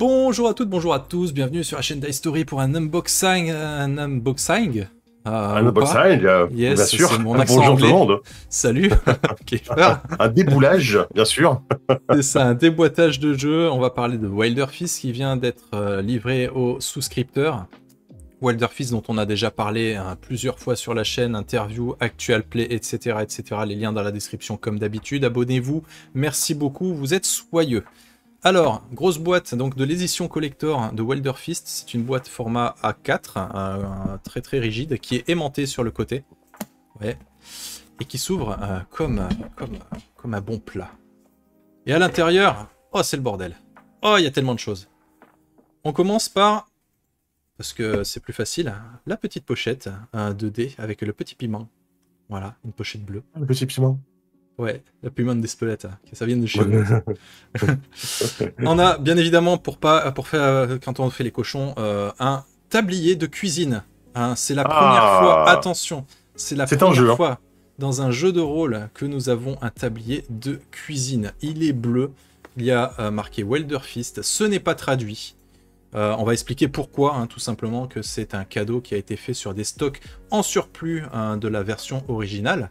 Bonjour à toutes, bonjour à tous, bienvenue sur la chaîne d'History pour un unboxing, Un ou pas. unboxing, bien Yes, sûr. c'est mon accent Bonjour tout le anglais. monde. Salut, Kiefer. Un déboulage, bien sûr. C'est ça, un déboîtage de jeu. On va parler de Wilder Fist qui vient d'être livré aux souscripteurs. Wilder Fist dont on a déjà parlé plusieurs fois sur la chaîne, interview, actual play, etc., etc. Les liens dans la description comme d'habitude. Abonnez-vous, merci beaucoup, vous êtes soyeux. Alors, grosse boîte donc de l'édition collector de Wilder Fist, c'est une boîte format A4, très très rigide, qui est aimantée sur le côté, ouais, et qui s'ouvre comme un bon plat. Et à l'intérieur, oh c'est le bordel, oh il y a tellement de choses. On commence par, parce que c'est plus facile, la petite pochette, un 2D avec le petit piment, voilà, une pochette bleue. Le petit piment. Ouais, la piment d'Espelette, que ça vient de chez nous. On a bien évidemment pour faire quand on fait les cochons un tablier de cuisine. Hein, c'est la première fois, attention, c'est la première fois dans un jeu de rôle que nous avons un tablier de cuisine. Il est bleu, il y a marqué Wilder Fist, ce n'est pas traduit. On va expliquer pourquoi, hein, tout simplement que c'est un cadeau qui a été fait sur des stocks en surplus de la version originale.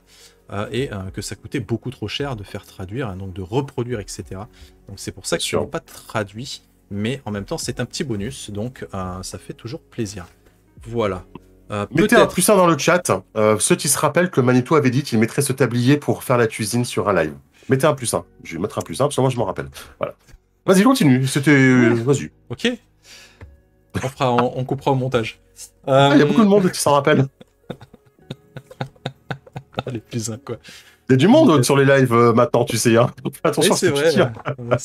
Et que ça coûtait beaucoup trop cher de faire traduire, hein, donc de reproduire, etc. Donc c'est pour ça qu'ils n'ont pas traduit, mais en même temps c'est un petit bonus, donc ça fait toujours plaisir. Voilà. Mettez un +1 dans le chat, ceux qui se rappellent que Manitou avait dit qu'il mettrait ce tablier pour faire la cuisine sur un live. Mettez un +1, je vais mettre un +1 parce que moi je m'en rappelle. Voilà. Vas-y, continue, c'était... Vas-y. Ok. On coupera au montage. Il y a beaucoup de monde qui s'en rappelle. Les +1 quoi. Il y a du monde sur les lives maintenant, tu sais. Hein. Attention, c'est vrai. On a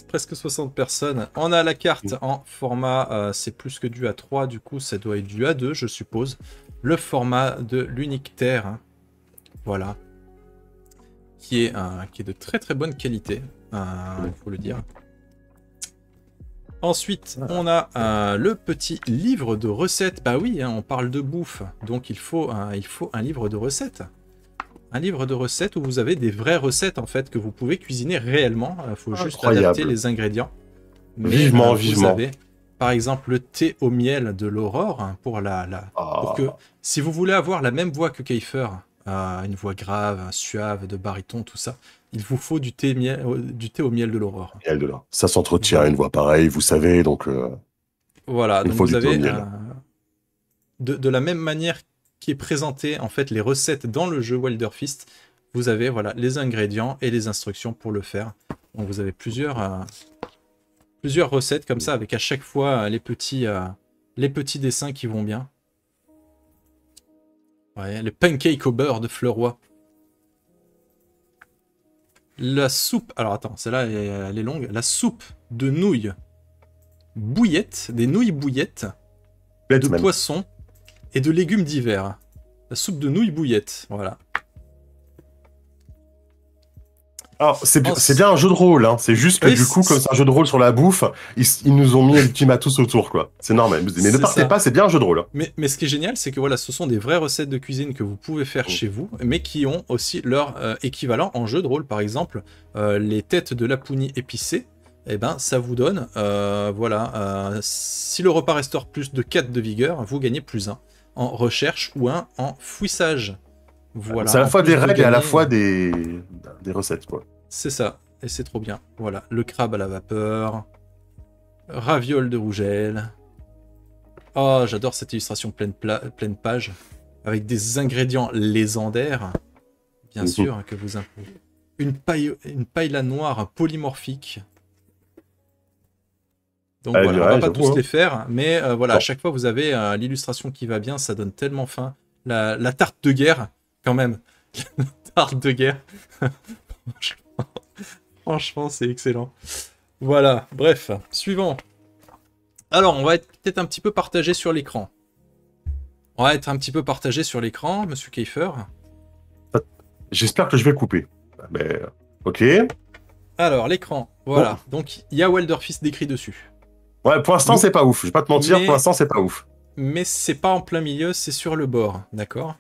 presque 60 personnes. On a la carte en format, c'est plus que du A3, du coup ça doit être du A2, je suppose. Le format de l'unique terre, hein. Voilà, qui est de très très bonne qualité, il faut le dire. Ensuite, on a le petit livre de recettes. Bah oui, hein, on parle de bouffe, donc il faut un livre de recettes. Un livre de recettes où vous avez des vraies recettes en fait que vous pouvez cuisiner réellement. Il faut juste adapter les ingrédients. Mais, vivement. Vous avez par exemple le thé au miel de l'Aurore, hein, pour pour que si vous voulez avoir la même voix que Kiefer, une voix grave, suave, de baryton, tout ça, il vous faut du thé au miel de l'Aurore. Ça s'entretient à une voix pareille, vous savez, donc... Voilà, donc vous avez de la même manière qui est présenté en fait les recettes dans le jeu Wilder Fist, vous avez voilà les ingrédients et les instructions pour le faire. Donc vous avez plusieurs recettes comme ça avec à chaque fois les petits dessins qui vont bien. Ouais, les pancakes au beurre de Fleuroy. La soupe, alors attends, celle-là elle est longue. La soupe de nouilles bouillettes, des nouilles bouillettes, de poisson et de légumes d'hiver. La soupe de nouilles bouillettes, voilà. Alors, c'est bien un jeu de rôle, hein. C'est juste que du coup, comme c'est un jeu de rôle sur la bouffe, ils nous ont mis Ultimatus autour, quoi. C'est normal. Mais ne partez pas, c'est bien un jeu de rôle. Hein. Mais ce qui est génial, c'est que voilà, ce sont des vraies recettes de cuisine que vous pouvez faire chez vous, mais qui ont aussi leur équivalent en jeu de rôle. Par exemple, les têtes de lapounie épicées, eh ben, ça vous donne, si le repas restaure plus de 4 de vigueur, vous gagnez +1 en recherche ou 1 en fouissage. Voilà. C'est à la fois des règles et à la fois des recettes, quoi. C'est ça, et c'est trop bien. Voilà, le crabe à la vapeur, ravioles de rougelle. Oh, j'adore cette illustration pleine page, avec des ingrédients légendaires, bien sûr, que vous imposez. Une paella noire polymorphique. Donc voilà, on va pas tous les faire, mais voilà, à chaque fois vous avez l'illustration qui va bien, ça donne tellement faim. La tarte de guerre, quand même. La tarte de guerre. Franchement, c'est excellent. Voilà, bref, suivant. Alors, on va être peut-être un petit peu partagé sur l'écran. Monsieur Kiefer. J'espère que je vais couper. Mais, ok. Alors, l'écran, voilà. Bon. Donc, il y a Wilder Fist décrit dessus. Ouais, pour l'instant, c'est pas ouf. Je vais pas te mentir, pour l'instant, c'est pas ouf. Mais c'est pas en plein milieu, c'est sur le bord, d'accord?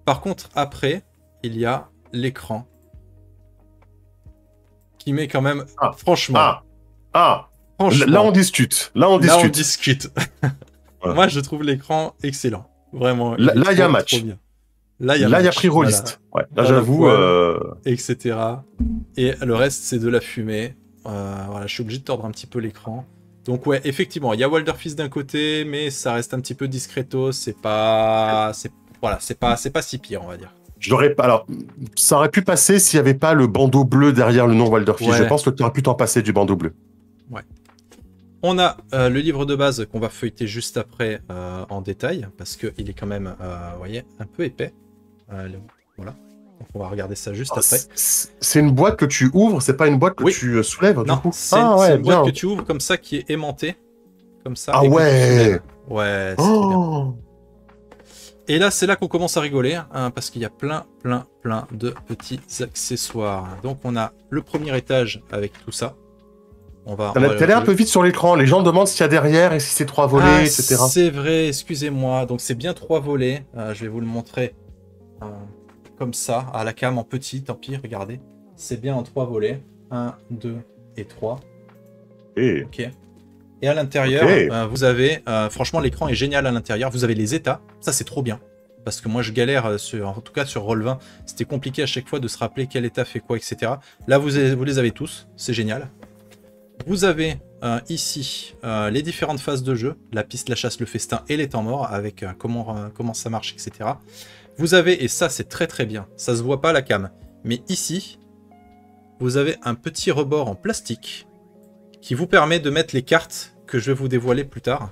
Par contre, après, il y a l'écran. Qui met quand même, franchement... Franchement, Là, on discute. Là, on là, on discute. discute. Voilà. Moi, je trouve l'écran excellent. Vraiment. Là, il y a trop match. bien. Là, il y a Là, il y a match. pris Voilà. rôliste. Ouais. Là, T'as la j'avoue. poêle, etc. Et le reste, c'est de la fumée. Voilà, je suis obligé de tordre un petit peu l'écran. Donc ouais, effectivement, il y a Wilder Fist d'un côté, mais ça reste un petit peu discreto. Voilà, c'est pas si pire, on va dire. J'aurais pas. Alors, ça aurait pu passer s'il n'y avait pas le bandeau bleu derrière le nom Wilder Fist. Ouais. Je pense que tu aurais pu t'en passer du bandeau bleu. Ouais. On a le livre de base qu'on va feuilleter juste après en détail, parce qu'il est quand même, vous voyez, un peu épais. Voilà. Donc on va regarder ça juste après. C'est une boîte que tu ouvres, c'est pas une boîte que tu soulèves, non, du coup. c'est ouais, une boîte que tu ouvres comme ça, qui est aimantée. Comme ça. Ah et ouais. Ouais, c'est trop bien. Et là, c'est là qu'on commence à rigoler, hein, parce qu'il y a plein de petits accessoires. Donc on a le premier étage avec tout ça. T'as l'air un peu vite sur l'écran, les gens demandent s'il y a derrière et si c'est 3 volets, etc. C'est vrai, excusez-moi. Donc c'est bien 3 volets. Je vais vous le montrer comme ça, à la cam en petit, tant pis, regardez. C'est bien en 3 volets. 1, 2 et 3. Ok. Et à l'intérieur, vous avez... franchement, l'écran est génial à l'intérieur. Vous avez les états. Ça, c'est trop bien. Parce que moi, je galère, en tout cas sur Roll20. C'était compliqué à chaque fois de se rappeler quel état fait quoi, etc. Là, vous les avez tous. C'est génial. Vous avez ici les différentes phases de jeu. La piste, la chasse, le festin et les temps morts. Avec comment ça marche, etc. Vous avez, et ça, c'est très bien. Ça se voit pas à la cam. Mais ici, vous avez un petit rebord en plastique qui vous permet de mettre les cartes que je vais vous dévoiler plus tard.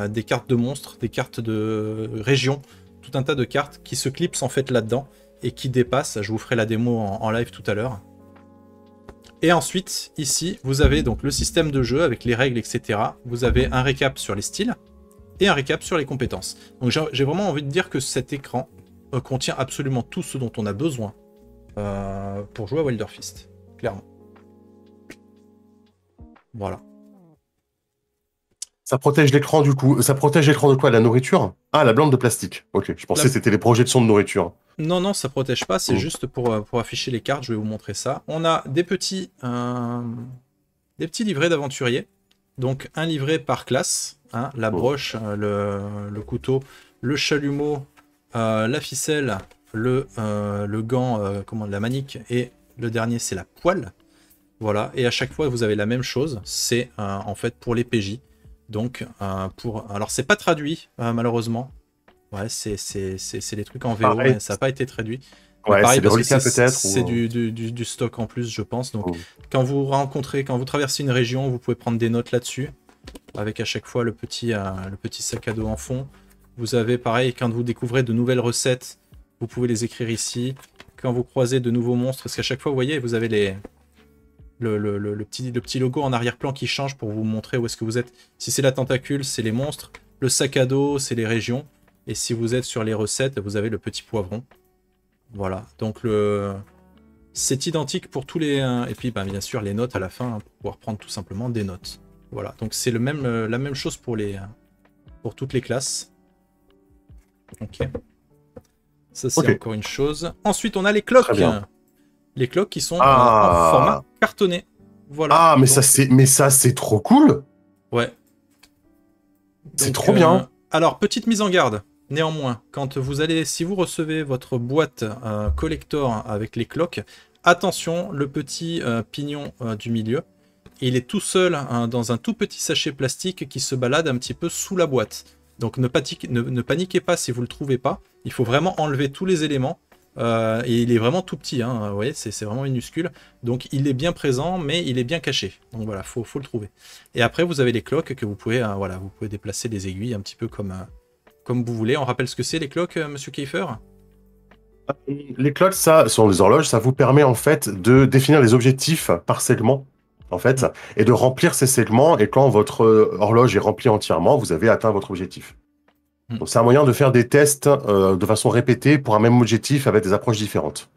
Des cartes de monstres, des cartes de régions, tout un tas de cartes qui se clipsent en fait là-dedans et qui dépassent. Je vous ferai la démo en live tout à l'heure. Et ensuite, ici, vous avez donc le système de jeu avec les règles, etc. Vous avez un récap sur les styles et un récap sur les compétences. Donc j'ai vraiment envie de dire que cet écran contient absolument tout ce dont on a besoin pour jouer à Wilder Fist, clairement. Voilà. Ça protège l'écran du coup. Ça protège l'écran de quoi? La nourriture? Ah, la blinde de plastique. Ok, je pensais que c'était les projections de nourriture. Non, ça protège pas, c'est juste pour afficher les cartes, je vais vous montrer ça. On a des petits livrets d'aventuriers. Donc un livret par classe, hein, la broche, le couteau, le chalumeau, la ficelle, le gant, la manique, et le dernier c'est la poêle. Voilà, et à chaque fois vous avez la même chose, c'est en fait pour les PJ. Donc alors c'est pas traduit malheureusement. Ouais, c'est les trucs en VO, mais ça n'a pas été traduit. Ouais, pareil, parce que c'est du stock en plus, je pense. Donc, quand vous traversez une région, vous pouvez prendre des notes là-dessus, avec à chaque fois le petit sac à dos en fond. Vous avez, pareil, quand vous découvrez de nouvelles recettes, vous pouvez les écrire ici. Quand vous croisez de nouveaux monstres, parce qu'à chaque fois, vous voyez, vous avez le petit logo en arrière-plan qui change pour vous montrer où est-ce que vous êtes. Si c'est la tentacule, c'est les monstres. Le sac à dos, c'est les régions. Et si vous êtes sur les recettes, vous avez le petit poivron. Voilà, donc c'est identique pour tous les... et puis bien sûr les notes à la fin, hein, pour pouvoir prendre tout simplement des notes. Voilà, donc c'est la même chose pour toutes les classes. Ok. Ça c'est encore une chose. Ensuite on a les cloques. Les cloques qui sont en format cartonné. Voilà. Ah, mais donc, ça c'est trop cool. Ouais. C'est trop bien. Alors, petite mise en garde. Néanmoins, si vous recevez votre boîte collector avec les cloques, attention, le petit pignon du milieu, il est tout seul dans un tout petit sachet plastique qui se balade un petit peu sous la boîte. Donc ne paniquez pas si vous ne le trouvez pas. Il faut vraiment enlever tous les éléments. Et il est vraiment tout petit, hein, vous voyez, c'est vraiment minuscule. Donc il est bien présent, mais il est bien caché. Donc voilà, faut le trouver. Et après, vous avez les cloques que vous pouvez, vous pouvez déplacer les aiguilles un petit peu comme vous voulez. On rappelle ce que c'est les cloques, monsieur Kiefer? Les cloques, ça sont les horloges, ça vous permet en fait de définir les objectifs par segment, en fait, et de remplir ces segments. Et quand votre horloge est remplie entièrement, vous avez atteint votre objectif. Donc c'est un moyen de faire des tests de façon répétée pour un même objectif avec des approches différentes.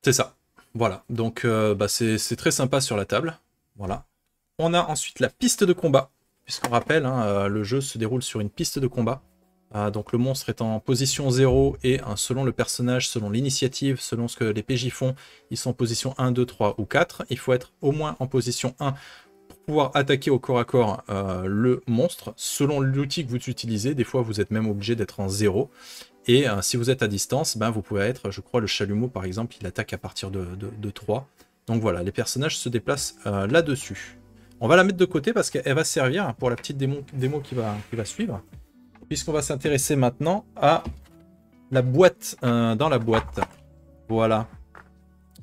C'est ça. Voilà. Donc c'est très sympa sur la table. Voilà. On a ensuite la piste de combat. Puisqu'on rappelle, le jeu se déroule sur une piste de combat. Donc le monstre est en position 0 et selon le personnage, selon l'initiative, selon ce que les PJ font, ils sont en position 1, 2, 3 ou 4. Il faut être au moins en position 1 pour pouvoir attaquer au corps à corps le monstre, selon l'outil que vous utilisez, des fois vous êtes même obligé d'être en 0. Et si vous êtes à distance, ben, vous pouvez être, je crois, le chalumeau par exemple, il attaque à partir de 3. Donc voilà, les personnages se déplacent là-dessus. On va la mettre de côté parce qu'elle va servir pour la petite démo qui va suivre. Puisqu'on va s'intéresser maintenant à la boîte dans la boîte. Voilà.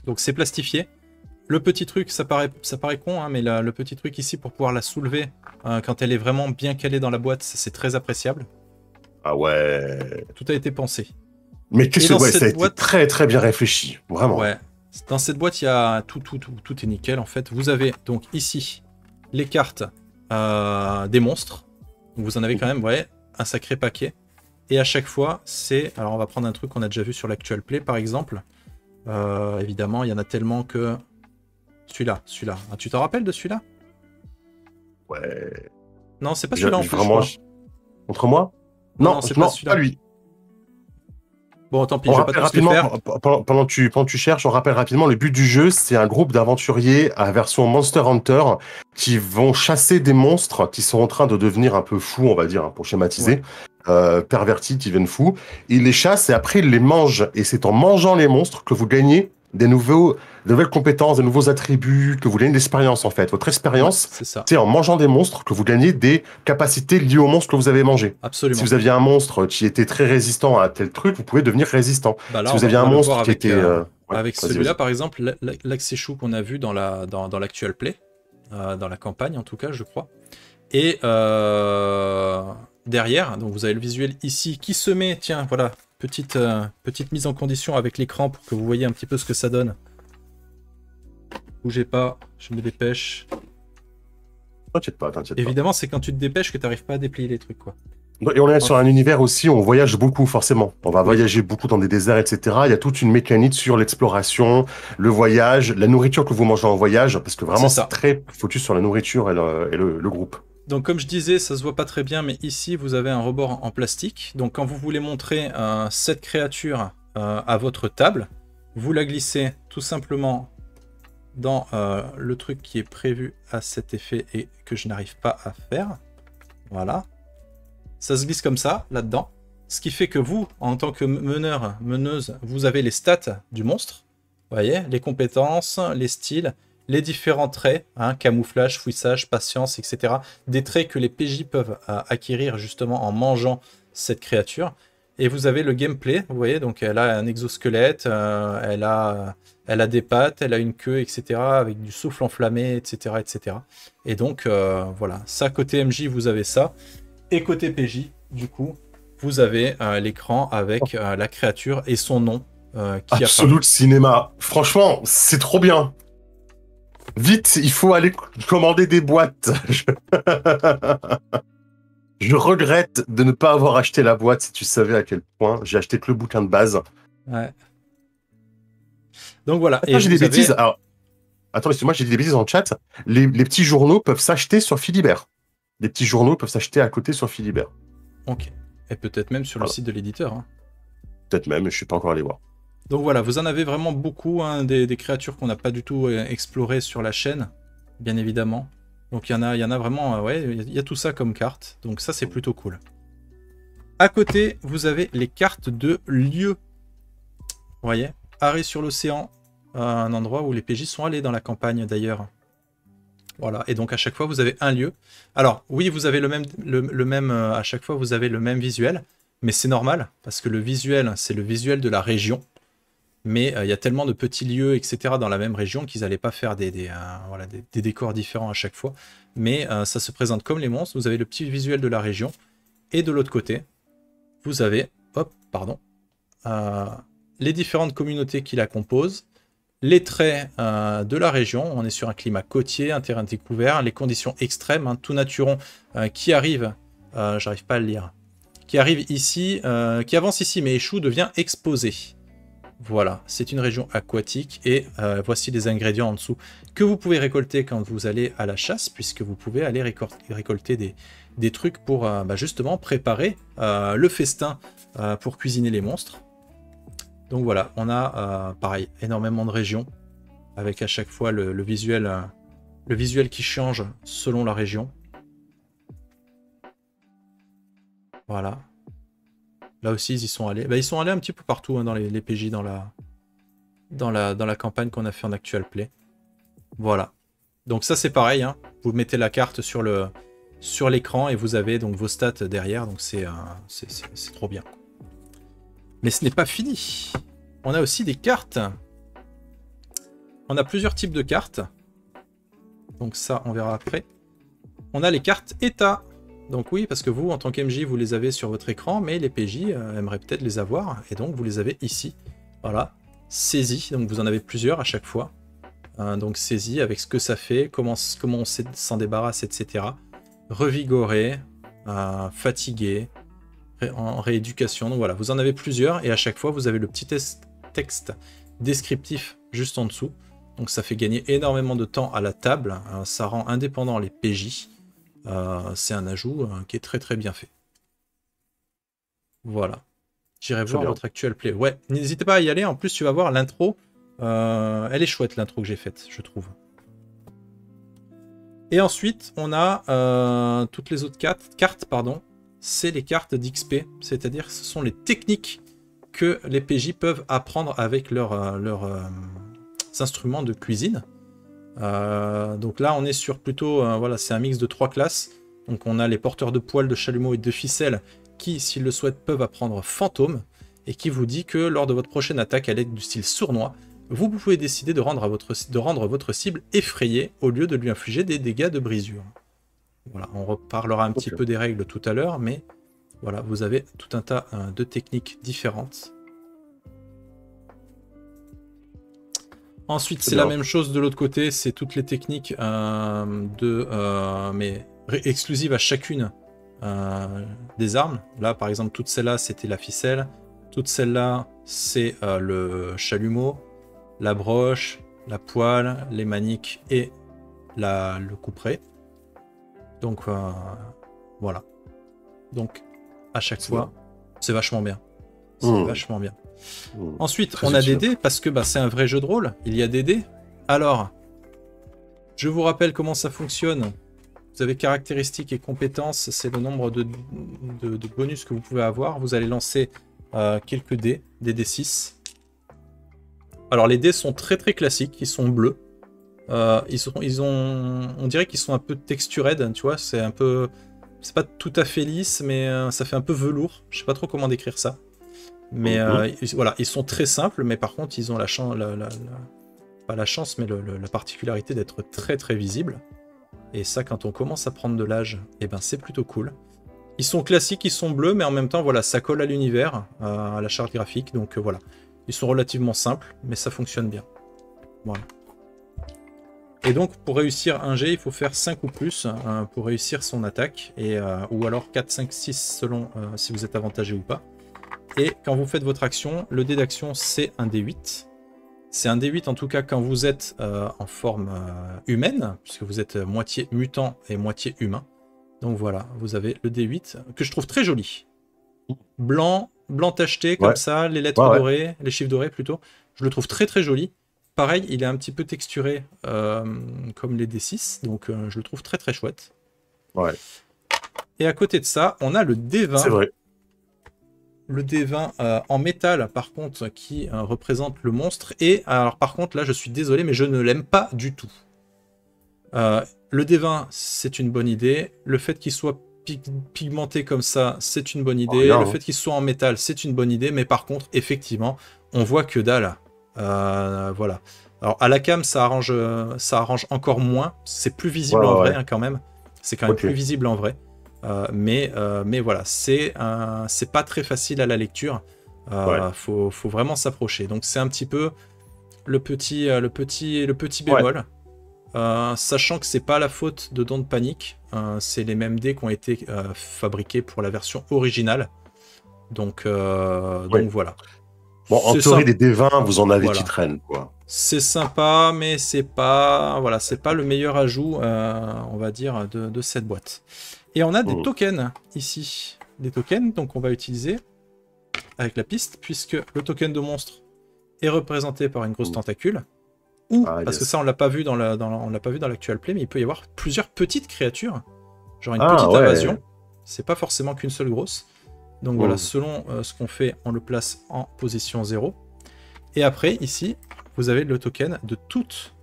Donc c'est plastifié. Le petit truc, ça paraît con, hein, mais le petit truc ici pour pouvoir la soulever quand elle est vraiment bien calée dans la boîte, c'est très appréciable. Ah ouais. Tout a été pensé. Mais qu'est-ce que ça a été boîte, très très bien réfléchi, vraiment. Ouais. Dans cette boîte, il y a tout est nickel en fait. Vous avez donc ici les cartes des monstres. Donc vous en avez quand même, ouais, un sacré paquet. Et à chaque fois, c'est... Alors on va prendre un truc qu'on a déjà vu sur l'actual play par exemple. Évidemment, il y en a tellement que... Celui-là. Ah, tu t'en rappelles de celui-là? Ouais. Non, c'est pas celui-là en plus, vraiment, contre moi? Non, c'est pas celui-là. Pas lui. Bon, tant pis, je vais pas tous les faire. Pendant que tu cherches, on rappelle rapidement, le but du jeu, c'est un groupe d'aventuriers à version Monster Hunter qui vont chasser des monstres qui sont en train de devenir un peu fous, on va dire, hein, pour schématiser, pervertis, qui viennent fous. Ils les chassent et après, ils les mangent. Et c'est en mangeant les monstres que vous gagnez de nouvelles compétences, de nouveaux attributs, que vous gagnez de l'expérience, en fait. Votre expérience, c'est en mangeant des monstres que vous gagnez des capacités liées aux monstres que vous avez mangé. Absolument. Si vous aviez un monstre qui était très résistant à tel truc, vous pouvez devenir résistant. Bah là, si vous aviez un monstre qui était... avec celui-là, par exemple, l'Axéchou qu'on a vu dans l'actual play, dans la campagne en tout cas, je crois. Et derrière, donc vous avez le visuel ici qui se met, tiens, voilà, petite mise en condition avec l'écran pour que vous voyez un petit peu ce que ça donne. Bougez pas, je me dépêche. T'inquiète pas. Évidemment, c'est quand tu te dépêches que tu n'arrives pas à déplier les trucs, quoi. Et on est sur un univers aussi où on voyage beaucoup, forcément. On va voyager beaucoup dans des déserts, etc. Il y a toute une mécanique sur l'exploration, le voyage, la nourriture que vous mangez en voyage, parce que vraiment, c'est très focus sur la nourriture et le groupe. Donc comme je disais, ça se voit pas très bien, mais ici vous avez un rebord en plastique. Donc quand vous voulez montrer cette créature à votre table, vous la glissez tout simplement dans le truc qui est prévu à cet effet et que je n'arrive pas à faire. Voilà. Ça se glisse comme ça, là-dedans. Ce qui fait que vous, en tant que meneur, meneuse, vous avez les stats du monstre. Vous voyez, les compétences, les styles, les différents traits, hein, camouflage, fouissage, patience, etc. Des traits que les PJ peuvent acquérir justement en mangeant cette créature. Et vous avez le gameplay, vous voyez, donc elle a un exosquelette, elle a des pattes, elle a une queue, etc. avec du souffle enflammé, etc. etc. Et donc, voilà, ça côté MJ, vous avez ça. Et côté PJ, du coup, vous avez l'écran avec la créature et son nom qui Absolute Cinéma. Franchement, c'est trop bien. Vite, il faut aller commander des boîtes. Je regrette de ne pas avoir acheté la boîte, si tu savais à quel point. J'ai acheté que le bouquin de base. Ouais. Donc voilà. Attends, j'ai des bêtises. Alors, attends, excuse-moi, j'ai dit des bêtises en chat. Les petits journaux peuvent s'acheter sur Philibert. Les petits journaux peuvent s'acheter à côté sur Philibert. Ok. Et peut-être même sur le site de l'éditeur. Hein. Peut-être même, je ne suis pas encore allé voir. Donc voilà, vous en avez vraiment beaucoup, hein, des créatures qu'on n'a pas du tout explorées sur la chaîne, bien évidemment. Donc il y en a vraiment, ouais, il y a tout ça comme carte. Donc ça, c'est plutôt cool. À côté, vous avez les cartes de lieux. Vous voyez, arrêt sur l'océan, un endroit où les PJ sont allés dans la campagne d'ailleurs. Voilà, et donc à chaque fois, vous avez un lieu. Alors, oui, vous avez le même à chaque fois, vous avez le même visuel, mais c'est normal, parce que le visuel, c'est le visuel de la région. Mais il y a tellement de petits lieux, etc. dans la même région qu'ils n'allaient pas faire des décors différents à chaque fois. Mais ça se présente comme les monstres. Vous avez le petit visuel de la région. Et de l'autre côté, vous avez les différentes communautés qui la composent, les traits de la région. On est sur un climat côtier, un terrain découvert, les conditions extrêmes, hein, tout naturon qui arrive, j'arrive pas à le lire, qui arrive ici, qui avance ici mais échoue, devient exposé. Voilà, c'est une région aquatique et voici les ingrédients en dessous que vous pouvez récolter quand vous allez à la chasse, puisque vous pouvez aller récolter des trucs pour justement préparer le festin pour cuisiner les monstres. Donc voilà, on a pareil, énormément de régions avec à chaque fois le visuel le visuel qui change selon la région. Voilà. Là aussi, ils y sont allés. Bah, ils sont allés un petit peu partout hein, dans les PJ, dans la campagne qu'on a fait en actual play. Voilà. Donc ça, c'est pareil. Hein. Vous mettez la carte sur l'écran et vous avez donc vos stats derrière. Donc c'est trop bien. Mais ce n'est pas fini. On a aussi des cartes. On a plusieurs types de cartes. Donc ça, on verra après. On a les cartes état. Donc oui, parce que vous, en tant qu'MJ, vous les avez sur votre écran, mais les PJ aimeraient peut-être les avoir. Et donc, vous les avez ici. Voilà. Saisie. Donc vous en avez plusieurs à chaque fois. Donc saisie avec ce que ça fait, comment on s'en débarrasse, etc. Revigoré, fatigué, en rééducation. Donc voilà, vous en avez plusieurs. Et à chaque fois, vous avez le petit texte descriptif juste en dessous. Donc ça fait gagner énormément de temps à la table, ça rend indépendant les PJ, c'est un ajout qui est très très bien fait. Voilà, j'irai voir votre actual play. Ouais, n'hésitez pas à y aller, en plus tu vas voir l'intro, elle est chouette l'intro que j'ai faite, je trouve. Et ensuite, on a toutes les autres cartes, pardon, c'est les cartes d'XP, c'est-à-dire que ce sont les techniques que les PJ peuvent apprendre avec leurs instruments de cuisine. Donc là, on est sur plutôt, voilà, c'est un mix de 3 classes. Donc on a les porteurs de poils, de chalumeau et de ficelle qui, s'ils le souhaitent, peuvent apprendre fantôme et qui vous dit que lors de votre prochaine attaque à l'aide du style sournois, vous pouvez décider de rendre votre cible effrayée au lieu de lui infliger des dégâts de brisure. Voilà, on reparlera un petit peu des règles tout à l'heure, mais voilà, vous avez tout un tas de techniques différentes. Ensuite, c'est la même chose de l'autre côté, c'est toutes les techniques mais exclusives à chacune des armes. Là, par exemple, toutes celles-là, c'était la ficelle. Toutes celles-là, c'est le chalumeau, la broche, la poêle, les maniques et le couperet. Donc, voilà. Donc, à chaque fois, c'est vachement bien. C'est vachement bien. Ensuite, on a des dés, parce que c'est un vrai jeu de rôle, il y a des dés. Alors, je vous rappelle comment ça fonctionne. Vous avez caractéristiques et compétences, c'est le nombre de bonus que vous pouvez avoir. Vous allez lancer quelques dés, des D6. Alors, les dés sont très très classiques, ils sont bleus. On dirait qu'ils sont un peu textured, tu vois, c'est pas tout à fait lisse, mais ça fait un peu velours. Je sais pas trop comment décrire ça. Mais voilà, ils sont très simples, mais par contre, ils ont la chance, pas la chance, mais la particularité d'être très très visibles. Et ça, quand on commence à prendre de l'âge, eh ben, c'est plutôt cool. Ils sont classiques, ils sont bleus, mais en même temps, voilà, ça colle à l'univers, à la charte graphique. Donc voilà, ils sont relativement simples, mais ça fonctionne bien. Voilà. Et donc, pour réussir un jet, il faut faire 5 ou plus pour réussir son attaque, ou alors 4, 5, 6 selon si vous êtes avantagé ou pas. Et quand vous faites votre action, le dé d'action, c'est un D8. C'est un D8 en tout cas quand vous êtes en forme humaine, puisque vous êtes moitié mutant et moitié humain. Donc voilà, vous avez le D8, que je trouve très joli. Blanc tacheté, comme ça, les lettres dorées, les chiffres dorés plutôt. Je le trouve très très joli. Pareil, il est un petit peu texturé comme les D6, donc je le trouve très très chouette. Ouais. Et à côté de ça, on a le D20. C'est vrai. Le D20 en métal, par contre, qui représente le monstre. Et alors, par contre, là, je suis désolé, mais je ne l'aime pas du tout. Le D20, c'est une bonne idée. Le fait qu'il soit pigmenté comme ça, c'est une bonne idée. Le fait qu'il soit en métal, c'est une bonne idée. Mais par contre, effectivement, on voit que dalle. Voilà. Alors, à la cam, ça arrange encore moins. C'est plus visible en vrai, hein, quand même. C'est quand même plus visible en vrai. Mais voilà, c'est pas très facile à la lecture. Faut vraiment s'approcher. Donc c'est un petit peu le petit bémol. Sachant que c'est pas la faute de Don't Panic, c'est les mêmes dés qui ont été fabriqués pour la version originale. Donc voilà. Bon, en théorie, des D20, vous en avez qui traînent, quoi. C'est sympa, mais c'est pas le meilleur ajout, on va dire, de cette boîte. Et on a des tokens ici. Des tokens, donc on va utiliser avec la piste, puisque le token de monstre est représenté par une grosse tentacule. Ou, Ah, parce que yes. ça on l'a pas vu on l'a pas vu dans l'actual play, mais il peut y avoir plusieurs petites créatures, genre une Ah, petite ouais. invasion. C'est pas forcément qu'une seule grosse. Donc voilà, Hmm. selon ce qu'on fait, on le place en position 0. Et après, ici, vous avez le token de toutes,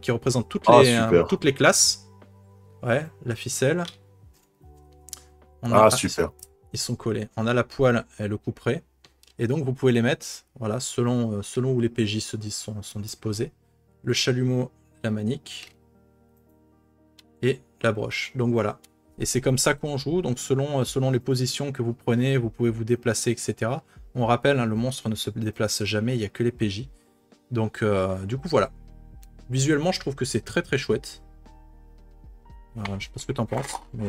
qui représente Ah, super. toutes les classes. Ouais, la ficelle. On a, Ah, ah, super. ils sont collés. On a la poêle et le couperet. Et donc, vous pouvez les mettre, voilà, selon où les PJ sont disposés. Le chalumeau, la manique et la broche. Donc voilà. Et c'est comme ça qu'on joue. Donc selon les positions que vous prenez, vous pouvez vous déplacer, etc. On rappelle, hein, le monstre ne se déplace jamais, il n'y a que les PJ. Donc du coup voilà. Visuellement, je trouve que c'est très très chouette. Je sais pas ce que t'en penses, mais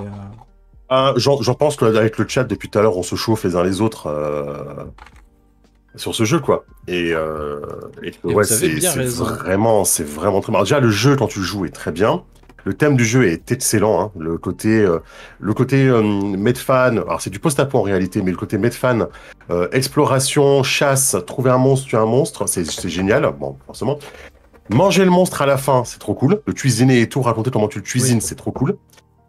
Ah, j'en pense qu'avec le chat, depuis tout à l'heure, on se chauffe les uns les autres sur ce jeu, quoi. Et que, et ouais, vous avez bien raison. c'est vraiment très marrant. Déjà, le jeu, quand tu le joues, est très bien. Le thème du jeu est excellent, hein. Le côté Medfan, alors c'est du post-apo en réalité, mais le côté Medfan, exploration, chasse, trouver un monstre, tuer un monstre, c'est génial. Bon, forcément. Manger le monstre à la fin, c'est trop cool. Le cuisiner et tout, raconter comment tu le Oui. cuisines, c'est trop cool.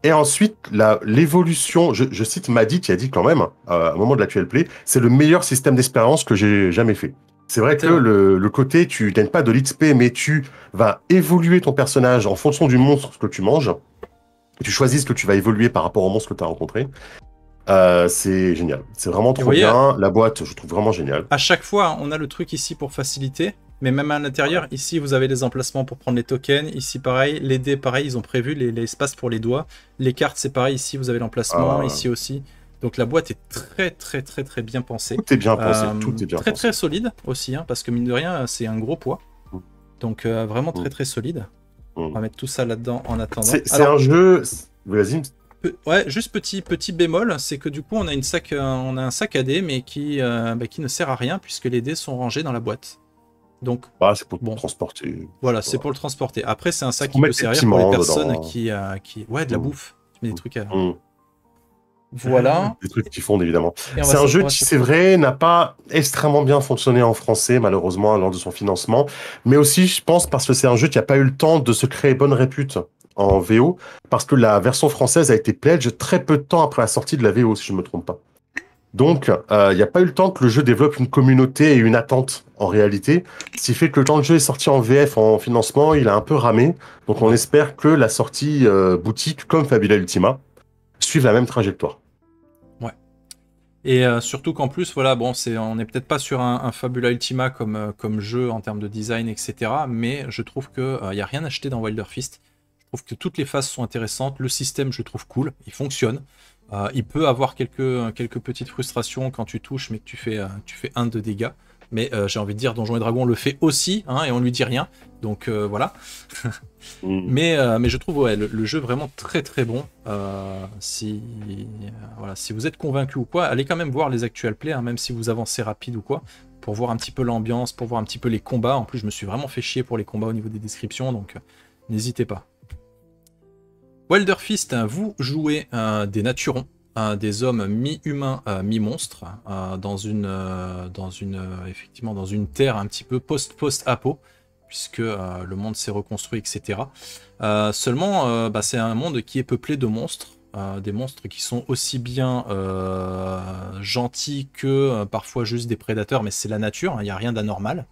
Et ensuite, l'évolution, je cite Maddy qui a dit quand même, à un moment de l'actuel play, c'est le meilleur système d'expérience que j'ai jamais fait. C'est vrai C'est que vrai. le côté, tu gagnes pas de l'XP, mais tu vas évoluer ton personnage en fonction du monstre que tu manges. Et tu choisis ce que tu vas évoluer par rapport au monstre que tu as rencontré. C'est génial. C'est vraiment Et vous trop voyez, bien. La boîte, je trouve vraiment géniale. à chaque fois, on a le truc ici pour faciliter. Mais même à l'intérieur, ici, vous avez les emplacements pour prendre les tokens. Ici, pareil. Les dés, pareil, ils ont prévu l'espace pour les doigts. Les cartes, c'est pareil. Ici, vous avez l'emplacement. Euh, Ici aussi. Donc la boîte est très, très, très, très bien pensée. Tout est bien pensé. Tout est bien Très, pensé. très solide aussi. Hein, parce que mine de rien, c'est un gros poids. Mm, Donc vraiment mm, très, très solide. On va mm. mettre tout ça là-dedans en attendant. C'est un Alors, jeu. Vas-y. ouais, juste petit bémol, c'est que du coup, on a un sac à dés, mais qui ne sert à rien puisque les dés sont rangés dans la boîte. Donc, Ah, c'est pour bon, transporter. voilà, c'est pour le transporter. Après, c'est un C'est sac pour qui peut mettre tes servir pour les piments personnes dedans. Ouais, de la Mm, bouffe. Tu mets des trucs à... mm. Voilà. Des trucs qui fondent, évidemment. Et C'est un jeu on va qui, se... c'est vrai, n'a pas extrêmement bien fonctionné en français, malheureusement, lors de son financement. Mais aussi, je pense, parce que c'est un jeu qui n'a pas eu le temps de se créer bonne répute en VO, parce que la version française a été pledge très peu de temps après la sortie de la VO, si je ne me trompe pas. Donc, il n'y a pas eu le temps que le jeu développe une communauté et une attente en réalité. Ce qui fait que le temps le jeu est sorti en VF en financement, il a un peu ramé. Donc, on Ouais. espère que la sortie boutique, comme Fabula Ultima, suive la même trajectoire. Ouais. Et surtout qu'en plus, voilà, bon, on n'est peut-être pas sur un Fabula Ultima comme jeu en termes de design, etc. Mais je trouve que y a rien acheté dans Wilder Fist. Je trouve que toutes les phases sont intéressantes. Le système, je trouve cool. Il fonctionne. Il peut avoir quelques petites frustrations quand tu touches, mais que tu fais 1 de dégâts. Mais j'ai envie de dire, Donjons et Dragons le fait aussi, hein, et on lui dit rien. Donc voilà. Mm. Mais je trouve ouais, le jeu vraiment très très bon. Voilà, si vous êtes convaincu ou quoi, allez quand même voir les actual plays, hein, même si vous avancez rapide ou quoi, pour voir un petit peu l'ambiance, pour voir un petit peu les combats. En plus, je me suis vraiment fait chier pour les combats au niveau des descriptions, donc n'hésitez pas. Wilder Fist, vous jouez des naturons, des hommes mi-humains, mi-monstres, effectivement dans une terre un petit peu post-apo, puisque le monde s'est reconstruit, etc. Seulement, c'est un monde qui est peuplé de monstres, des monstres qui sont aussi bien gentils que parfois juste des prédateurs, mais c'est la nature, il n'y a rien d'anormal,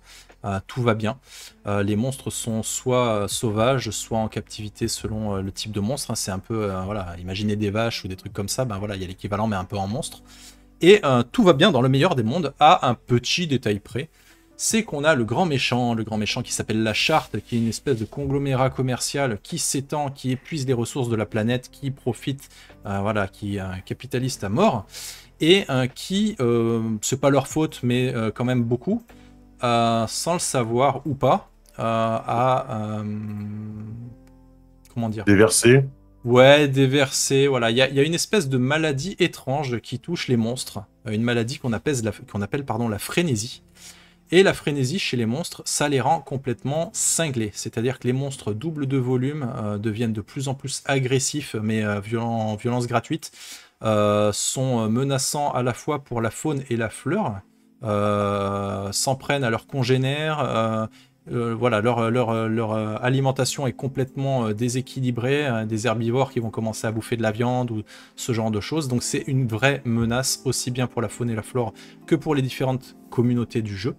tout va bien. Les monstres sont soit sauvages, soit en captivité selon le type de monstre. Hein. C'est un peu, voilà, imaginez des vaches ou des trucs comme ça, ben voilà, il y a l'équivalent, mais un peu en monstre. Et tout va bien dans le meilleur des mondes, à un petit détail près. C'est qu'on a le grand méchant qui s'appelle la Charte, qui est une espèce de conglomérat commercial qui s'étend, qui épuise les ressources de la planète, qui profite, voilà, qui est un capitaliste à mort, et qui, c'est pas leur faute, mais quand même beaucoup, sans le savoir ou pas, comment dire, Déversé. ouais, déverser, voilà, il y a une espèce de maladie étrange qui touche les monstres, une maladie qu'on appelle, pardon, la frénésie. Et la frénésie chez les monstres, ça les rend complètement cinglés. C'est-à-dire que les monstres doublent de volume, deviennent de plus en plus agressifs, mais violence gratuite, sont menaçants à la fois pour la faune et la fleur, s'en prennent à leurs congénères, voilà, leur alimentation est complètement déséquilibrée, des herbivores qui vont commencer à bouffer de la viande ou ce genre de choses. Donc c'est une vraie menace aussi bien pour la faune et la flore que pour les différentes communautés du jeu.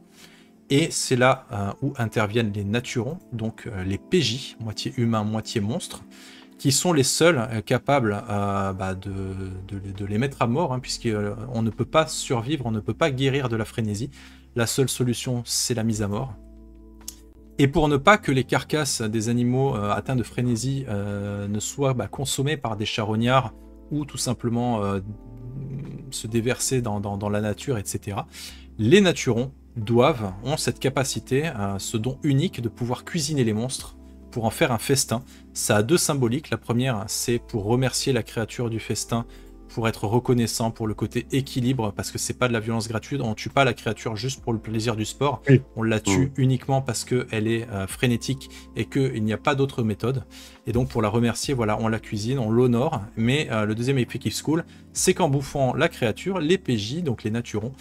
Et c'est là où interviennent les naturons, donc les PJ, moitié humain, moitié monstre, qui sont les seuls capables de les mettre à mort, hein, puisqu'on ne peut pas survivre, on ne peut pas guérir de la frénésie. La seule solution, c'est la mise à mort. Et pour ne pas que les carcasses des animaux atteints de frénésie ne soient consommées par des charognards ou tout simplement se déverser dans la nature, etc., les naturons ont cette capacité, ce don unique de pouvoir cuisiner les monstres pour en faire un festin. Ça a deux symboliques. La première, c'est pour remercier la créature du festin, pour être reconnaissant pour le côté équilibre, parce que c'est pas de la violence gratuite, on tue pas la créature juste pour le plaisir du sport, Oui. on la tue uniquement parce qu'elle est frénétique et qu'il n'y a pas d'autre méthode. Et donc pour la remercier, voilà, on la cuisine, on l'honore. Mais le deuxième effet qui se cool, c'est qu'en bouffant la créature, les PJ, donc les naturons,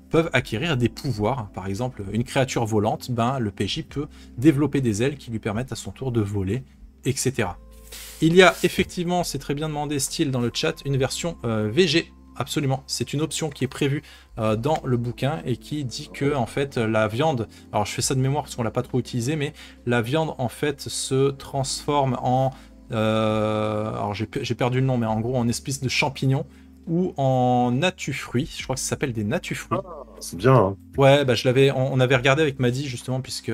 peuvent acquérir des pouvoirs. Par exemple, une créature volante, le PJ peut développer des ailes qui lui permettent à son tour de voler, etc. Il y a effectivement, c'est très bien demandé, Style dans le chat, une version VG. Absolument, c'est une option qui est prévue dans le bouquin et qui dit que en fait la viande, alors je fais ça de mémoire parce qu'on l'a pas trop utilisé, mais la viande en fait se transforme en, alors j'ai perdu le nom, mais en gros en espèce de champignon ou en natufruits. Je crois que ça s'appelle des natufruits. C'est bien. Hein. Ouais, on avait regardé avec Maddy justement, puisque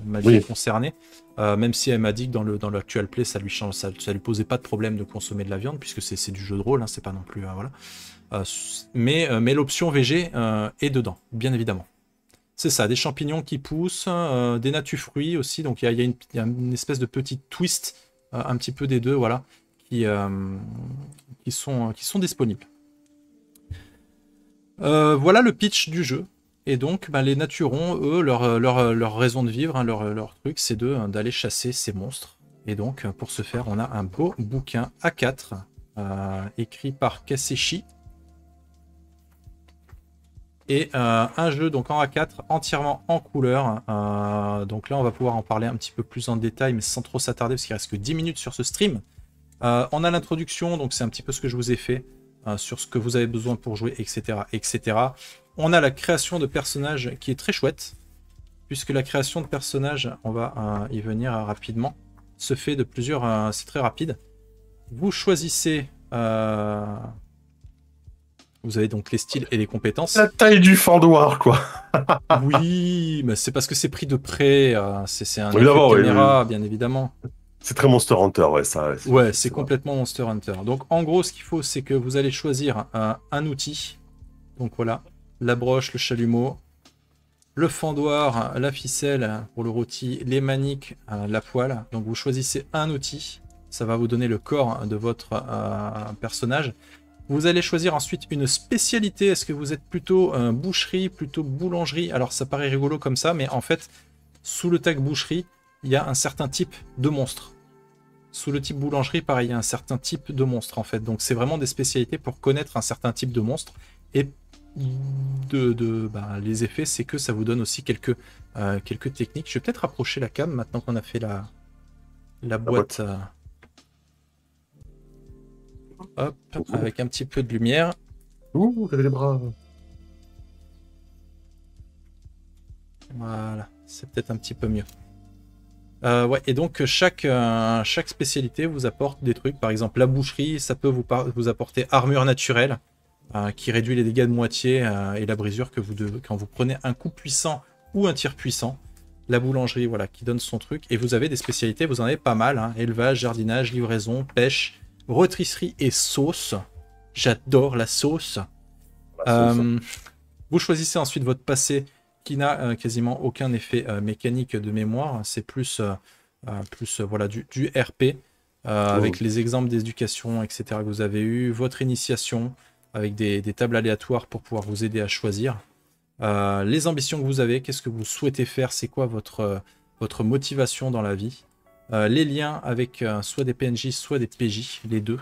Maddy est concernée. Même si elle m'a dit que dans l'actual play, ça lui posait pas de problème de consommer de la viande, puisque c'est du jeu de rôle, hein, c'est pas non plus. Voilà. Mais l'option VG est dedans, bien évidemment. C'est ça, des champignons qui poussent, des natufruits aussi, donc il y a une espèce de petite twist, un petit peu des deux, voilà, qui sont disponibles. Voilà le pitch du jeu. Et donc, les naturons, eux, leur raison de vivre, hein, leur truc, c'est d'aller chasser ces monstres. Et donc, pour ce faire, on a un beau bouquin A4, écrit par Kaseshi. Et un jeu donc en A4, entièrement en couleur. Donc là, on va pouvoir en parler un petit peu plus en détail, mais sans trop s'attarder, parce qu'il reste que 10 minutes sur ce stream. On a l'introduction, donc c'est un petit peu ce que je vous ai fait. Sur ce que vous avez besoin pour jouer, etc., etc. On a la création de personnages qui est très chouette, puisque la création de personnages, on va y venir rapidement, se fait de plusieurs... c'est très rapide. Vous choisissez... vous avez donc les styles et les compétences. La taille du fendoir, quoi. Oui, mais c'est parce que c'est pris de près. C'est un Oui, effet de oui, caméra, oui. bien évidemment. C'est très Monster Hunter, ouais, ça. Ouais, c'est complètement Monster Hunter. Donc en gros, ce qu'il faut, c'est que vous allez choisir un outil. Donc voilà, la broche, le chalumeau, le fendoir, la ficelle pour le rôti, les maniques, la poêle. Donc vous choisissez un outil. Ça va vous donner le corps de votre personnage. Vous allez choisir ensuite une spécialité. Est-ce que vous êtes plutôt boucherie, plutôt boulangerie? Alors ça paraît rigolo comme ça, mais en fait, sous le tag boucherie, il y a un certain type de monstre. Sous le type boulangerie, pareil, il y a un certain type de monstre en fait. Donc c'est vraiment des spécialités pour connaître un certain type de monstre. Et les effets, c'est que ça vous donne aussi quelques techniques. Je vais peut-être rapprocher la cam maintenant qu'on a fait la boîte. Hop, avec un petit peu de lumière. Ouh, j'avais les bras. Voilà, c'est peut-être un petit peu mieux. Ouais, et donc chaque spécialité vous apporte des trucs. Par exemple, la boucherie, ça peut vous apporter armure naturelle qui réduit les dégâts de moitié et la brisure que quand vous prenez un coup puissant ou un tir puissant. La boulangerie, voilà, qui donne son truc. Et vous avez des spécialités, vous en avez pas mal. Hein. Élevage, jardinage, livraison, pêche, rôtisserie et sauce. J'adore la sauce. Vous choisissez ensuite votre passé qui n'a quasiment aucun effet mécanique de mémoire. C'est plus voilà, du RP avec les exemples d'éducation, etc. que vous avez eu. Votre initiation avec des tables aléatoires pour pouvoir vous aider à choisir. Les ambitions que vous avez, qu'est-ce que vous souhaitez faire, c'est quoi votre motivation dans la vie. Les liens avec soit des PNJ, soit des PJ, les deux.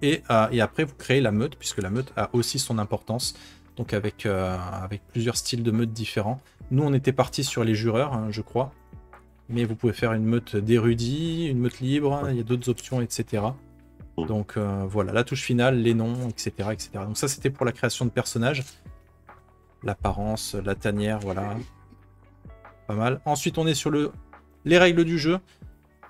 Et après, vous créez la meute, puisque la meute a aussi son importance. donc avec plusieurs styles de meute différents. Nous, on était parti sur les jureurs, hein, je crois. Mais vous pouvez faire une meute d'érudits, une meute libre, il y a d'autres options, etc. Donc voilà, la touche finale, les noms, etc., etc. Donc ça, c'était pour la création de personnages. L'apparence, la tanière, voilà. Pas mal. Ensuite, on est sur les règles du jeu.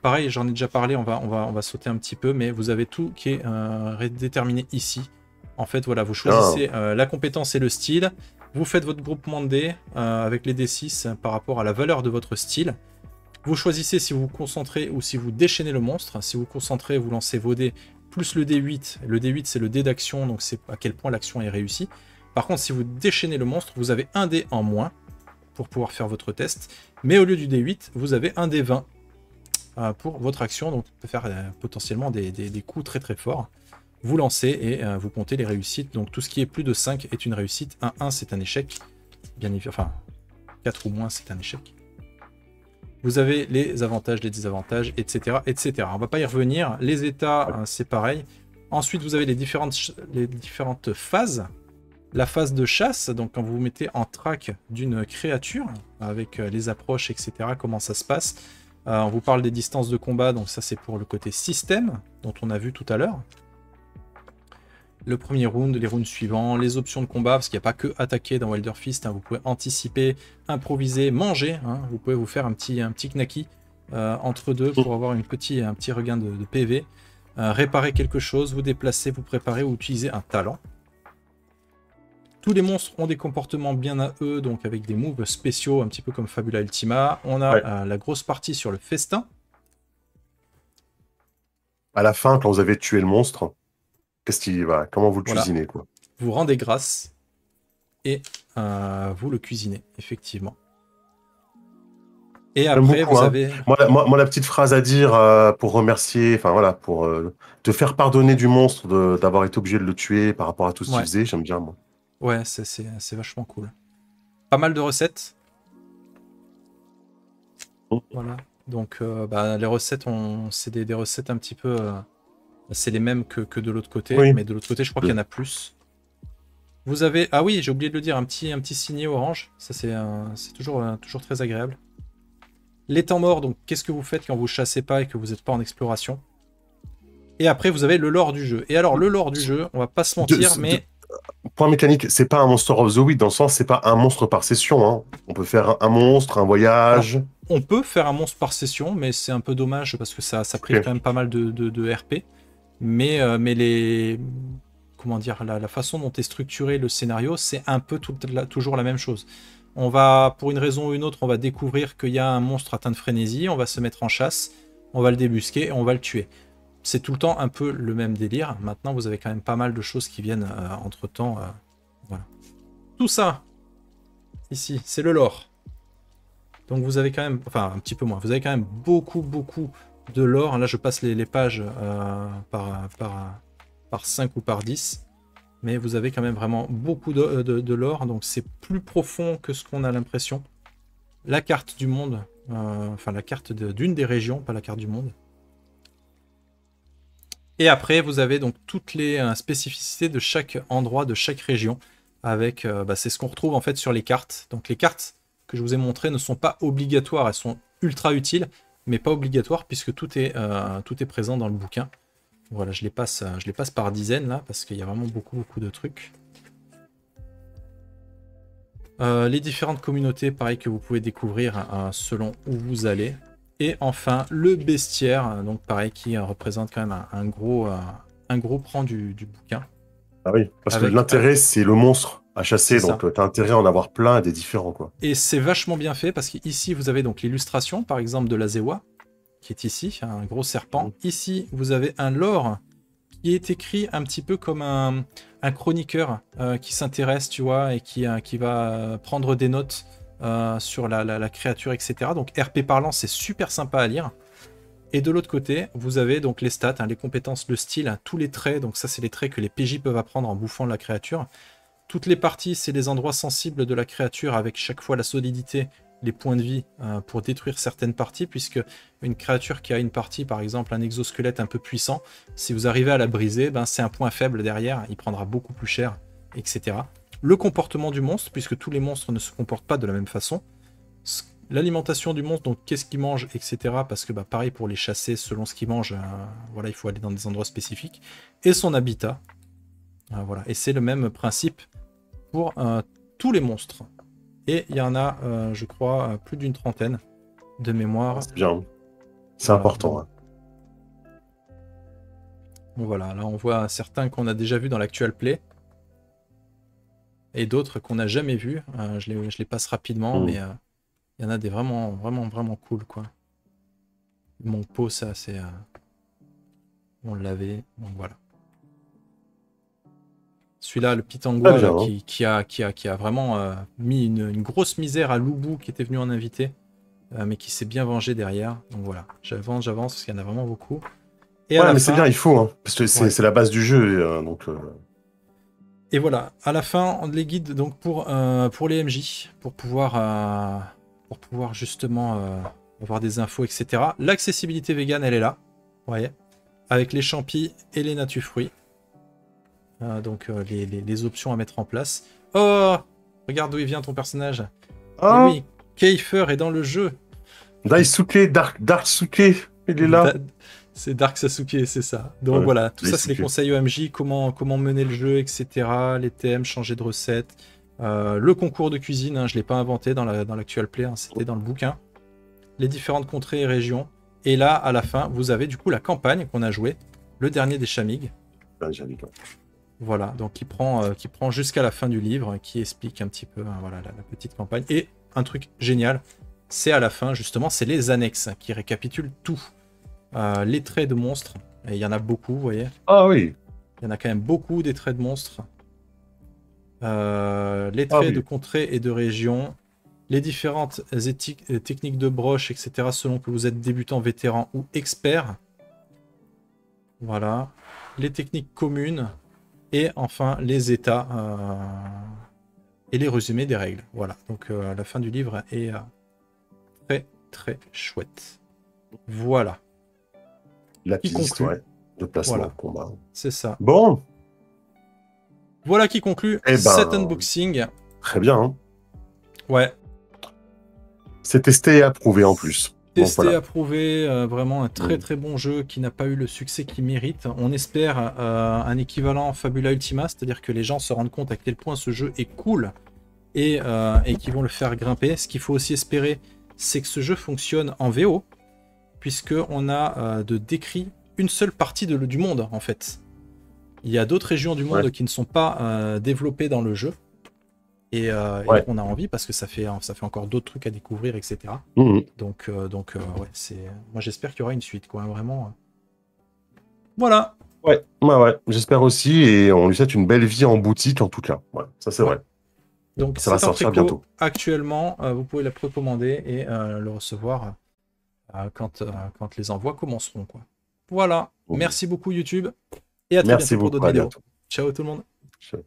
Pareil, j'en ai déjà parlé, on va sauter un petit peu, mais vous avez tout qui est déterminé ici. En fait, voilà, vous choisissez la compétence et le style. Vous faites votre groupement de dés avec les D6 par rapport à la valeur de votre style. Vous choisissez si vous vous concentrez ou si vous déchaînez le monstre. Si vous vous concentrez, vous lancez vos dés plus le D8. Le D8, c'est le dé d'action, donc c'est à quel point l'action est réussie. Par contre, si vous déchaînez le monstre, vous avez un dé en moins pour pouvoir faire votre test. Mais au lieu du D8, vous avez un D20 pour votre action. Donc, on peut faire potentiellement des coups très très forts. Vous lancez et vous comptez les réussites. Donc, tout ce qui est plus de 5 est une réussite. Un 1, c'est un échec. Bien évidemment, enfin, 4 ou moins, c'est un échec. Vous avez les avantages, les désavantages, etc., etc. On ne va pas y revenir. Les états, c'est pareil. Ensuite, vous avez les différentes phases. La phase de chasse, donc quand vous vous mettez en track d'une créature, avec les approches, etc., comment ça se passe. On vous parle des distances de combat, donc ça c'est pour le côté système, dont on a vu tout à l'heure. Le premier round, les rounds suivants, les options de combat, parce qu'il n'y a pas que attaquer dans Wilder Fist, hein, vous pouvez anticiper, improviser, manger, hein, vous pouvez vous faire un petit knacky entre deux pour avoir un petit regain de PV, réparer quelque chose, vous déplacer, vous préparer ou utiliser un talent. Tous les monstres ont des comportements bien à eux, donc avec des moves spéciaux, un petit peu comme Fabula Ultima. On a la grosse partie sur le festin. À la fin, quand vous avez tué le monstre, comment vous le cuisinez, quoi. Vous rendez grâce et vous le cuisinez, effectivement. Et après, beaucoup, vous avez... Moi, la petite phrase à dire pour remercier, enfin voilà, pour te faire pardonner du monstre d'avoir été obligé de le tuer par rapport à tout ce qu'il faisait, j'aime bien, moi. Ouais, c'est vachement cool. Pas mal de recettes. Voilà. Donc, les recettes, c'est des recettes un petit peu... c'est les mêmes que de l'autre côté, mais de l'autre côté, je crois qu'il y en a plus. Vous avez... Ah oui, j'ai oublié de le dire, un petit signet orange. Ça, c'est toujours très agréable. Les temps morts, donc qu'est-ce que vous faites quand vous chassez pas et que vous n'êtes pas en exploration. Et après, vous avez le lore du jeu. Et alors, le lore du jeu, on va pas se mentir, mais... Point mécanique, c'est pas un Monster of the Week, dans le sens, c'est pas un monstre par session. Hein. On peut faire un monstre, un voyage... Alors, on peut faire un monstre par session, mais c'est un peu dommage parce que ça prive quand même pas mal de RP. Mais les... Comment dire, la façon dont est structuré le scénario, c'est un peu toujours la même chose. On va, pour une raison ou une autre, on va découvrir qu'il y a un monstre atteint de frénésie, on va se mettre en chasse, on va le débusquer et on va le tuer. C'est tout le temps un peu le même délire. Maintenant, vous avez quand même pas mal de choses qui viennent entre-temps. Voilà. Tout ça, ici, c'est le lore. Donc vous avez quand même, enfin un petit peu moins, vous avez quand même beaucoup de lore. Là, je passe les pages par 5 ou par 10. Mais vous avez quand même vraiment beaucoup de lore, donc c'est plus profond que ce qu'on a l'impression. La carte du monde, enfin la carte d'une des régions, pas la carte du monde. Et après, vous avez donc toutes les spécificités de chaque endroit, de chaque région, avec, c'est ce qu'on retrouve en fait sur les cartes. Donc les cartes que je vous ai montrées ne sont pas obligatoires, elles sont ultra utiles, mais pas obligatoires puisque tout est présent dans le bouquin. Voilà, je les passe par dizaines là, parce qu'il y a vraiment beaucoup de trucs. Les différentes communautés, pareil, que vous pouvez découvrir selon où vous allez. Et enfin, le bestiaire, donc pareil, qui représente quand même un gros pan du bouquin. Ah oui, parce que l'intérêt, c'est le monstre à chasser, donc tu as intérêt à en avoir plein et des différents, quoi. Et c'est vachement bien fait, parce qu'ici, vous avez donc l'illustration, par exemple, de la Zewa, qui est ici, un gros serpent. Ici, vous avez un lore qui est écrit un petit peu comme un chroniqueur qui s'intéresse, tu vois, et qui va prendre des notes sur la créature, etc. Donc RP parlant, c'est super sympa à lire. Et de l'autre côté, vous avez donc les stats, les compétences, le style, tous les traits. Donc ça, c'est les traits que les PJ peuvent apprendre en bouffant la créature. Toutes les parties, c'est les endroits sensibles de la créature, avec chaque fois la solidité, les points de vie pour détruire certaines parties, puisque une créature qui a une partie, par exemple un exosquelette un peu puissant, si vous arrivez à la briser, c'est un point faible derrière, il prendra beaucoup plus cher, etc. le comportement du monstre, puisque tous les monstres ne se comportent pas de la même façon, l'alimentation du monstre, donc qu'est-ce qu'il mange, etc. Parce que pareil pour les chasser, selon ce qu'il mange, voilà, il faut aller dans des endroits spécifiques, et son habitat. Voilà. Et c'est le même principe pour tous les monstres. Et il y en a, je crois, plus d'une trentaine de mémoire. C'est bien. C'est Voilà. important. Hein. Donc voilà, là on voit certains qu'on a déjà vus dans l'actual play. Et d'autres qu'on n'a jamais vus. Je les passe rapidement, mais il y en a des vraiment, vraiment, vraiment cool, quoi. Mon pot, ça, c'est... on l'avait, donc voilà. Celui-là, le Pitangua, là, qui a vraiment mis une grosse misère à Loubou, qui était venu en invité, mais qui s'est bien vengé derrière. Donc voilà, j'avance, parce qu'il y en a vraiment beaucoup. Et ouais, mais c'est bien, il faut, hein, parce que c'est la base du jeu, donc... Et voilà, à la fin, les guides donc pour les MJ, pour pouvoir justement avoir des infos, etc. L'accessibilité vegan, elle est là, vous voyez, avec les champis et les natufruits. Donc les options à mettre en place. Oh, regarde d'où il vient ton personnage. Ah. Et oui, Keifer est dans le jeu. Daisuke, Dark Suke, il est là. C'est Dark Sasuke, c'est ça. Donc voilà, tout ça c'est les conseils OMJ, comment mener le jeu, etc. Les thèmes, changer de recette. Le concours de cuisine, hein, je ne l'ai pas inventé dans l'actual play, hein, c'était dans le bouquin. Les différentes contrées et régions. Et là, à la fin, vous avez du coup la campagne qu'on a jouée, le dernier des Chamig. Voilà, donc qui prend jusqu'à la fin du livre, qui explique un petit peu voilà, la petite campagne. Et un truc génial, c'est à la fin, justement, c'est les annexes qui récapitulent tout. Les traits de monstres, et il y en a beaucoup, vous voyez. Ah oui. Il y en a quand même beaucoup des traits de monstres. Les traits de contrées et de régions. Les différentes techniques de broche, etc. selon que vous êtes débutant, vétéran ou expert. Voilà. Les techniques communes. Et enfin, les états et les résumés des règles. Voilà. Donc, la fin du livre est très, très chouette. Voilà. La piste, ouais, de placement de combat. C'est ça. Bon. Voilà qui conclut cet unboxing. Très bien. Hein. Ouais. C'est testé et approuvé en plus. Testé, voilà. Approuvé, vraiment un très très bon jeu qui n'a pas eu le succès qu'il mérite. On espère un équivalent Fabula Ultima, c'est-à-dire que les gens se rendent compte à quel point ce jeu est cool et qu'ils vont le faire grimper. Ce qu'il faut aussi espérer, c'est que ce jeu fonctionne en VO, puisqu'on a de décrit une seule partie du monde en fait. Il y a d'autres régions du monde qui ne sont pas développées dans le jeu. Et on a envie parce que ça fait encore d'autres trucs à découvrir, etc. Donc moi j'espère qu'il y aura une suite, quoi, vraiment. Voilà. Ouais. J'espère aussi, et on lui souhaite une belle vie en boutique en tout cas. Ouais, ça c'est vrai. Donc ça va sortir bientôt. Actuellement, vous pouvez la précommander et le recevoir quand les envois commenceront, quoi. Voilà. Merci beaucoup YouTube et à très bientôt pour d'autres vidéos. Ciao tout le monde. Ciao.